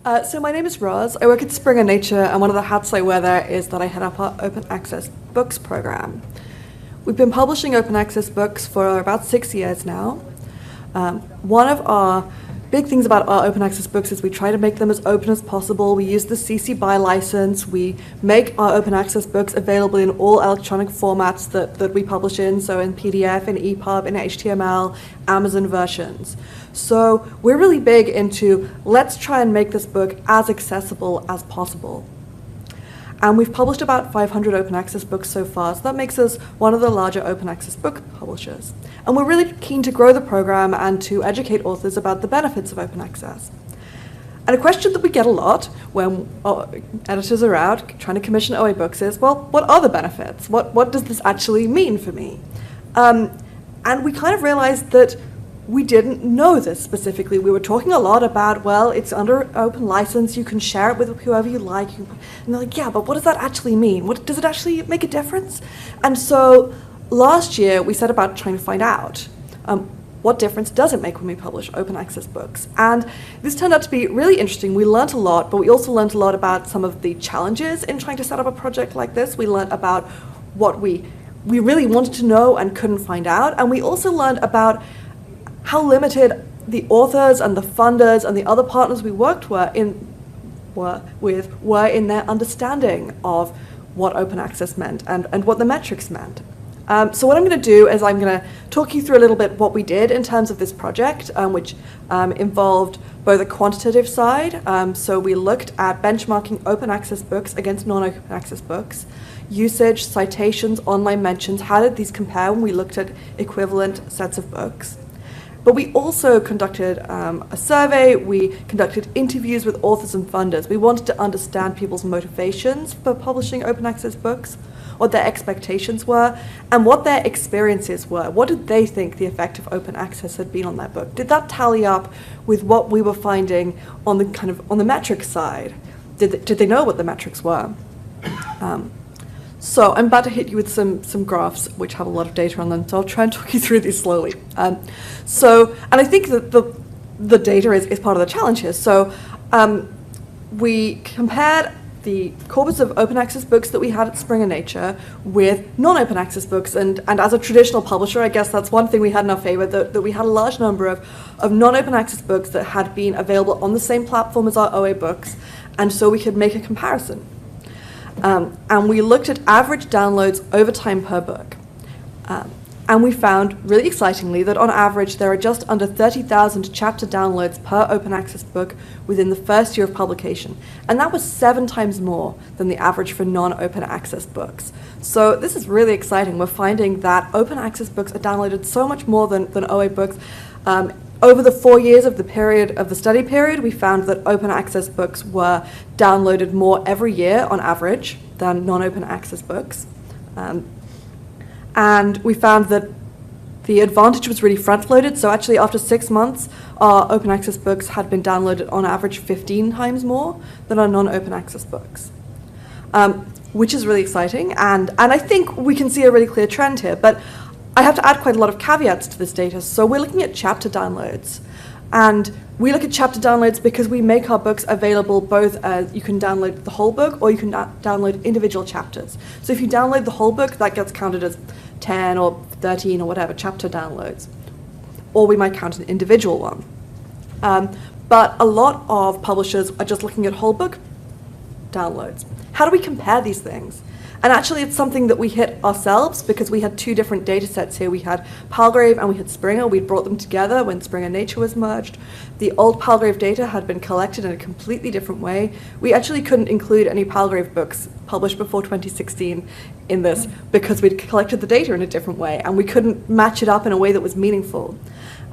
So my name is Roz. I work at Springer Nature, and one of the hats I wear there is that I head up our open access books program. We've been publishing open access books for about 6 years now. One of our big things about our open access books is we try to make them as open as possible. We use the CC BY license. We make our open access books available in all electronic formats that we publish in, so in PDF, in EPUB, in HTML, Amazon versions. So we're really big into let's try and make this book as accessible as possible. And we've published about 500 open access books so far, so that makes us one of the larger open access book publishers. And we're really keen to grow the program and to educate authors about the benefits of open access. And a question that we get a lot when editors are out trying to commission OA books is, well, what are the benefits? What does this actually mean for me? And we kind of realized that we didn't know this specifically. We were talking a lot about, well, it's under open license, you can share it with whoever you like. And they're like, yeah, but what does that actually mean? Does it actually make a difference? And so last year, we set about trying to find out what difference does it make when we publish open access books. And this turned out to be really interesting. We learned a lot, but we also learned a lot about some of the challenges in trying to set up a project like this. We learned about what we really wanted to know and couldn't find out. And we also learned about how limited the authors and the funders and the other partners we worked were in their understanding of what open access meant and what the metrics meant. So what I'm going to do is I'm going to talk you through a little bit what we did in terms of this project, which involved both a quantitative side. So we looked at benchmarking open access books against non-open access books, usage, citations, online mentions. How did these compare when we looked at equivalent sets of books? But we also conducted a survey. We conducted interviews with authors and funders. We wanted to understand people's motivations for publishing open access books, what their expectations were, and what their experiences were. What did they think the effect of open access had been on their book? Did that tally up with what we were finding on the metrics side? Did they know what the metrics were? So I'm about to hit you with some graphs which have a lot of data on them, so I'll try and talk you through these slowly. And I think that the data is part of the challenge here. So we compared the corpus of open access books that we had at Springer Nature with non-open access books, and as a traditional publisher, I guess that's one thing we had in our favor, that we had a large number of non-open access books that had been available on the same platform as our OA books, and so we could make a comparison. And we looked at average downloads over time per book. And we found, really excitingly, that on average there are just under 30,000 chapter downloads per open access book within the first year of publication. And that was 7 times more than the average for non-open access books. So this is really exciting. We're finding that open access books are downloaded so much more than OA books. Over the 4 years of the study period, we found that open access books were downloaded more every year on average than non-open access books. And we found that the advantage was really front-loaded, so actually after 6 months, our open access books had been downloaded on average 15 times more than our non-open access books, which is really exciting, and I think we can see a really clear trend here, but I have to add quite a lot of caveats to this data. So we're looking at chapter downloads, and we look at chapter downloads because we make our books available both as you can download the whole book or you can download individual chapters. So if you download the whole book, that gets counted as 10 or 13 or whatever chapter downloads, or we might count an individual one. But a lot of publishers are just looking at whole book downloads. How do we compare these things? And actually, it's something that we hit ourselves because we had 2 different data sets here. We had Palgrave and we had Springer. We brought them together when Springer Nature was merged. The old Palgrave data had been collected in a completely different way. We actually couldn't include any Palgrave books published before 2016 in this because we'd collected the data in a different way, and we couldn't match it up in a way that was meaningful.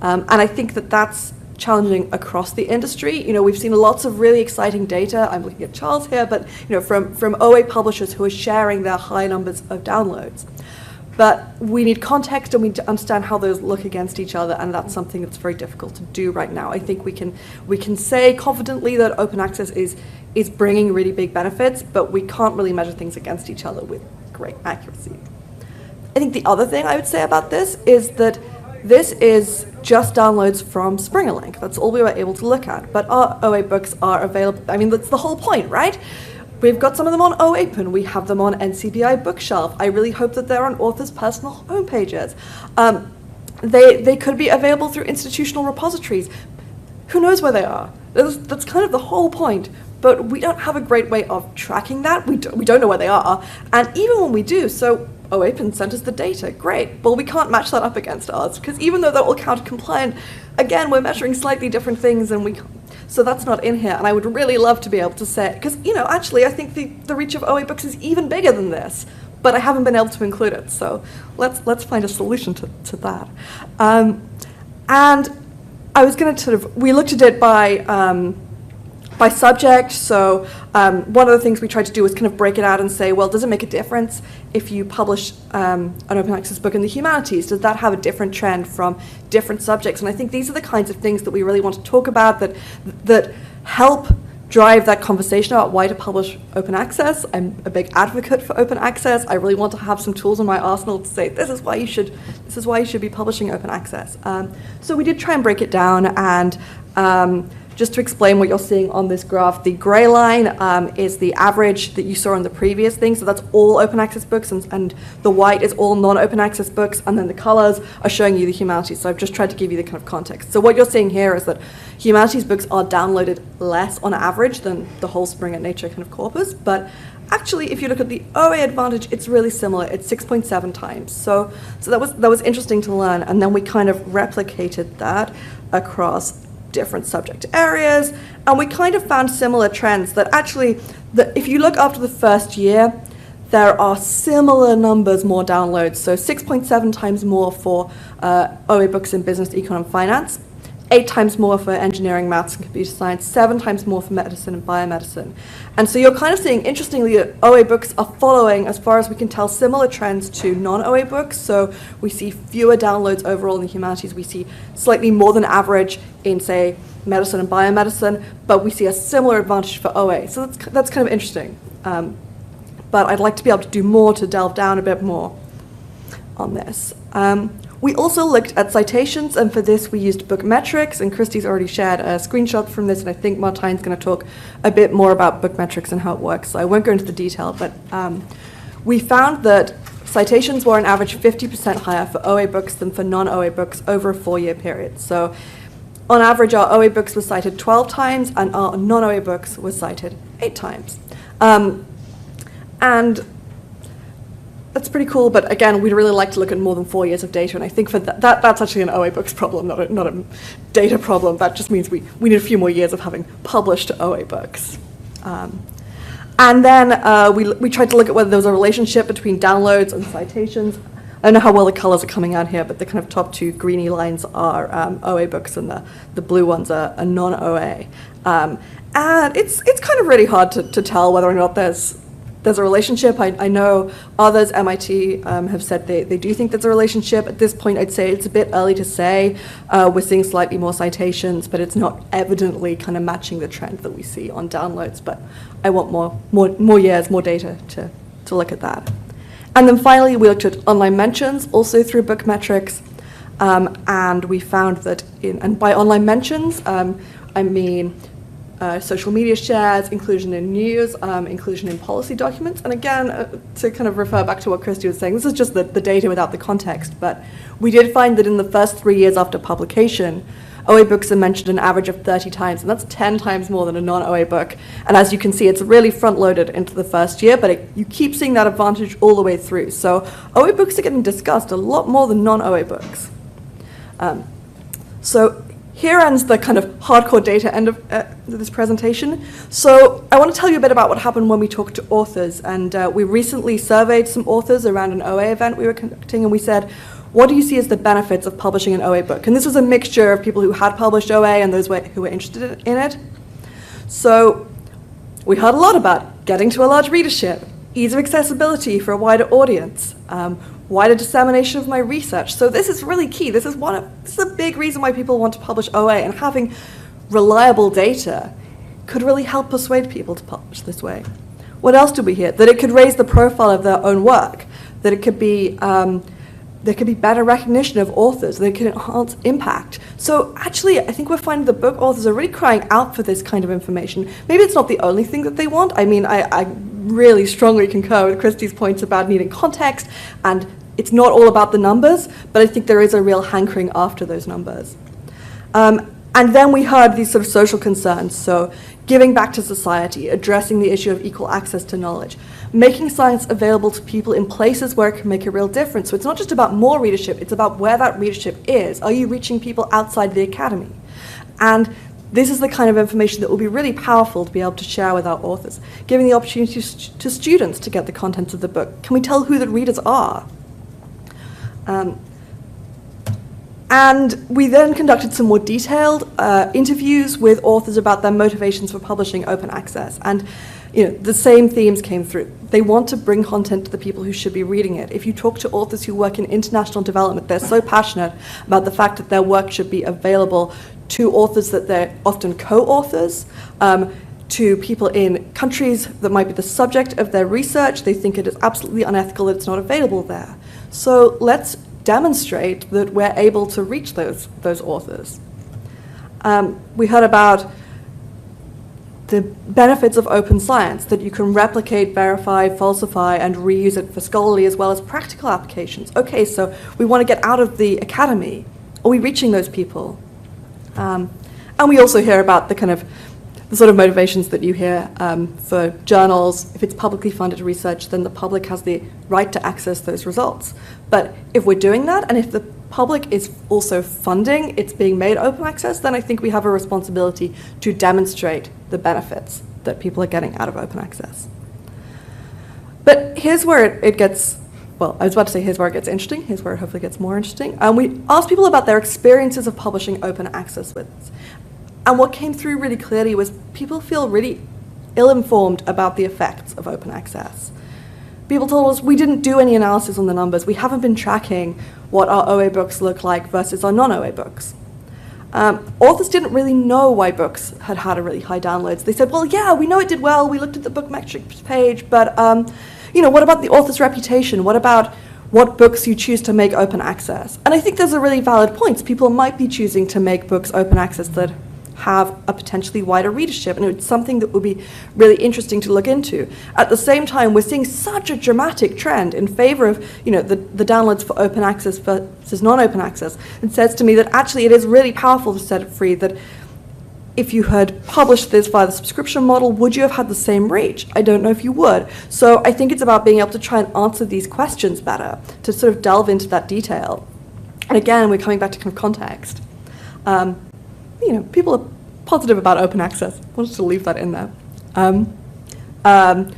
And I think that that's challenging across the industry. We've seen lots of really exciting data. I'm looking at Charles here, but from OA publishers who are sharing their high numbers of downloads. But we need context and we need to understand how those look against each other, and that's something that's very difficult to do right now. I think we can say confidently that open access is bringing really big benefits, but we can't really measure things against each other with great accuracy. I think the other thing I would say about this is that this is just downloads from SpringerLink. That's all we were able to look at. But our OA books are available. I mean, that's the whole point, right? We've got some of them on OAPN. We have them on NCBI Bookshelf. I really hope that they're on authors' personal homepages. They could be available through institutional repositories. Who knows where they are? That's kind of the whole point. But we don't have a great way of tracking that. We don't know where they are. And even when we do, so OAPN sent us the data, great. Well, we can't match that up against ours, because even though they're all counter compliant, again, we're measuring slightly different things, and so that's not in here. And I would really love to be able to say, because, actually, I think the reach of OA books is even bigger than this, but I haven't been able to include it. So let's find a solution to that. And I was going to we looked at it by subject. So one of the things we tried to do was kind of break it out and say, well, does it make a difference if you publish an open access book in the humanities? Does that have a different trend from different subjects? And I think these are the kinds of things that we really want to talk about that help drive that conversation about why to publish open access. I'm a big advocate for open access. I really want to have some tools in my arsenal to say this is why you should be publishing open access. So we did try and break it down, and just to explain what you're seeing on this graph, the gray line is the average that you saw on the previous thing, so that's all open access books, and the white is all non-open access books, and then the colors are showing you the humanities. So I've just tried to give you the kind of context. So what you're seeing here is that humanities books are downloaded less on average than the whole Springer Nature kind of corpus, but actually, if you look at the OA advantage, it's really similar. It's 6.7 times. So that was interesting to learn, and then we kind of replicated that across different subject areas, and we kind of found similar trends that actually, if you look after the first year, there are similar numbers more downloads. So 6.7 times more for OA books in business, econ, and finance, 8 times more for engineering, maths, and computer science, 7 times more for medicine and biomedicine. And so you're kind of seeing, interestingly, that OA books are following, as far as we can tell, similar trends to non-OA books. So we see fewer downloads overall in the humanities. We see slightly more than average in, say, medicine and biomedicine, but we see a similar advantage for OA. So that's kind of interesting. But I'd like to be able to do more to delve down a bit more on this. We also looked at citations, and for this we used book metrics, and Christy's already shared a screenshot from this, and I think Martine's going to talk a bit more about book metrics and how it works, so I won't go into the detail, but we found that citations were on average 50% higher for OA books than for non-OA books over a 4-year period. So on average, our OA books were cited 12 times, and our non-OA books were cited 8 times. And that's pretty cool, but again, we'd really like to look at more than 4 years of data, and I think for that's actually an OA books problem, not a data problem. That just means we need a few more years of having published OA books. And then we tried to look at whether there was a relationship between downloads and citations. I don't know how well the colors are coming out here, but the kind of top 2 greeny lines are OA books, and the blue ones are non-OA. And it's kind of really hard to tell whether or not there's a relationship. I know others, MIT, have said they do think there's a relationship. At this point, I'd say it's a bit early to say. We're seeing slightly more citations, but it's not evidently kind of matching the trend that we see on downloads. But I want more years, more data to look at that. And then finally, we looked at online mentions, also through book metrics, and we found that and by online mentions, I mean social media shares, inclusion in news, inclusion in policy documents. And again, to kind of refer back to what Christy was saying, this is just the data without the context, but we did find that in the first 3 years after publication, OA books are mentioned an average of 30 times, and that's 10 times more than a non-OA book. And as you can see, it's really front-loaded into the first year, but you keep seeing that advantage all the way through. So OA books are getting discussed a lot more than non-OA books. So here ends the kind of hardcore data end of this presentation. So I want to tell you a bit about what happened when we talked to authors. And we recently surveyed some authors around an OA event we were conducting, and we said, what do you see as the benefits of publishing an OA book? And this was a mixture of people who had published OA and those who were interested in it. So we heard a lot about getting to a large readership, ease of accessibility for a wider audience, wider dissemination of my research. So this is really key. This is a big reason why people want to publish OA, and having reliable data could really help persuade people to publish this way. What else did we hear? That it could raise the profile of their own work, that it could be there could be better recognition of authors. They can enhance impact. So actually, I think we're finding that book authors are really crying out for this kind of information. Maybe it's not the only thing that they want. I mean, I really strongly concur with Christy's points about needing context, and it's not all about the numbers, but I think there is a real hankering after those numbers. And then we heard these sort of social concerns, so giving back to society, addressing the issue of equal access to knowledge, making science available to people in places where it can make a real difference. So it's not just about more readership, it's about where that readership is. Are you reaching people outside the academy? And this is the kind of information that will be really powerful to be able to share with our authors, giving the opportunity to students to get the contents of the book. Can we tell who the readers are? And we then conducted some more detailed interviews with authors about their motivations for publishing open access. And the same themes came through. They want to bring content to the people who should be reading it. If you talk to authors who work in international development, they're so passionate about the fact that their work should be available to authors that they're often co-authors, to people in countries that might be the subject of their research. They think it is absolutely unethical that it's not available there. So let's demonstrate that we're able to reach those authors. We heard about the benefits of open science, that you can replicate, verify, falsify, and reuse it for scholarly as well as practical applications. Okay, so we want to get out of the academy. Are we reaching those people? And we also hear about the sort of motivations that you hear for journals. If it's publicly funded research, then the public has the right to access those results. But if we're doing that, and if the public is also funding it's being made open access, then I think we have a responsibility to demonstrate the benefits that people are getting out of open access. But here's where it gets, well, I was about to say here's where it gets interesting, here's where it hopefully gets more interesting. We asked people about their experiences of publishing open access with us. And what came through really clearly was people feel really ill-informed about the effects of open access. People told us we didn't do any analysis on the numbers. We haven't been tracking what our OA books look like versus our non-OA books. Authors didn't really know why books had had a really high downloads. They said, well, yeah, we know it did well. We looked at the book metrics page, but what about the author's reputation? What about what books you choose to make open access? And I think those are really valid points. People might be choosing to make books open access that have a potentially wider readership, and it's something that would be really interesting to look into. At the same time, we're seeing such a dramatic trend in favor of the downloads for open access versus non-open access. It says to me that actually it is really powerful to set it free, that if you had published this via the subscription model, would you have had the same reach? I don't know if you would. So I think it's about being able to try and answer these questions better, to sort of delve into that detail. And again, we're coming back to kind of context. People are positive about open access. I wanted to leave that in there.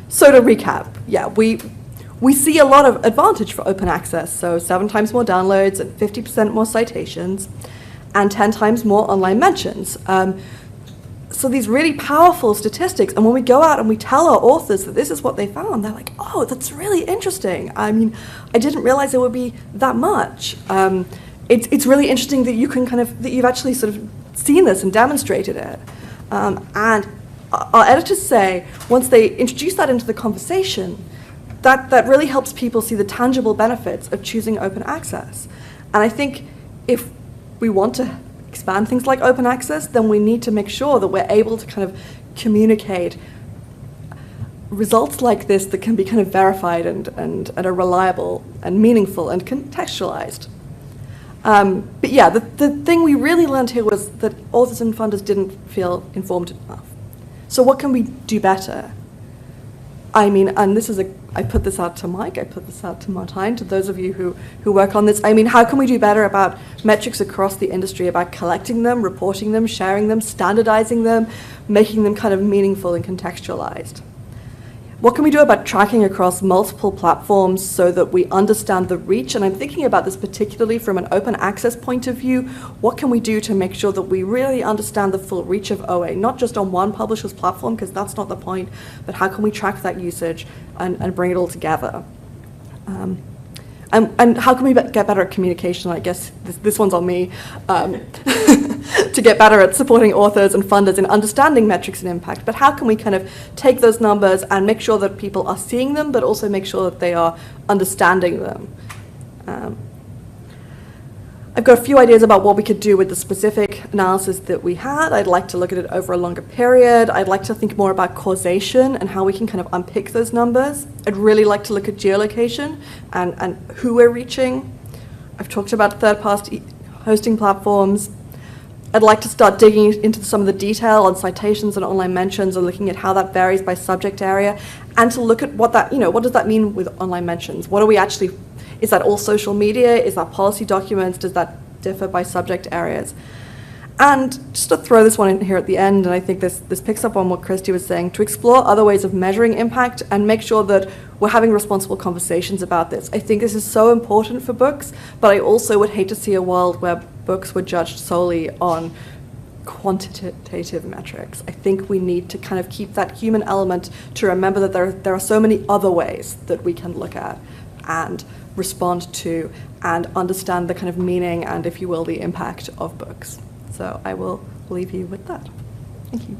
So to recap, yeah, we see a lot of advantage for open access. So 7 times more downloads and 50% more citations and 10 times more online mentions. So these really powerful statistics, and when we go out and we tell our authors that this is what they found, they're like, oh, that's really interesting. I mean, I didn't realize it would be that much. It's really interesting that you've actually sort of seen this and demonstrated it. And our editors say, once they introduce that into the conversation, that really helps people see the tangible benefits of choosing open access. And I think if we want to expand things like open access, then we need to make sure that we're able to kind of communicate results like this that can be kind of verified and are reliable and meaningful and contextualized. But yeah, the thing we really learned here was that authors and funders didn't feel informed enough. So what can we do better? I mean, and I put this out to Mike, I put this out to Martine, to those of you who work on this. I mean, how can we do better about metrics across the industry, about collecting them, reporting them, sharing them, standardizing them, making them kind of meaningful and contextualized? What can we do about tracking across multiple platforms so that we understand the reach? And I'm thinking about this particularly from an open access point of view. What can we do to make sure that we really understand the full reach of OA, not just on one publisher's platform, because that's not the point, but how can we track that usage and bring it all together? And how can we get better at communication? I guess this one's on me. To get better at supporting authors and funders in understanding metrics and impact. But how can we kind of take those numbers and make sure that people are seeing them, but also make sure that they are understanding them? I've got a few ideas about what we could do with the specific analysis that we had. I'd like to look at it over a longer period. I'd like to think more about causation and how we can kind of unpick those numbers. I'd really like to look at geolocation and who we're reaching. I've talked about third-party hosting platforms. I'd like to start digging into some of the detail on citations and online mentions and looking at how that varies by subject area, and to look at what that, what does that mean with online mentions? What are we actually, is that all social media? Is that policy documents? Does that differ by subject areas? And just to throw this one in here at the end, and I think this picks up on what Christy was saying, to explore other ways of measuring impact and make sure that we're having responsible conversations about this. I think this is so important for books, but I also would hate to see a world where books were judged solely on quantitative metrics. I think we need to kind of keep that human element, to remember that there are so many other ways that we can look at and respond to and understand the kind of meaning and, if you will, the impact of books. So I will leave you with that. Thank you.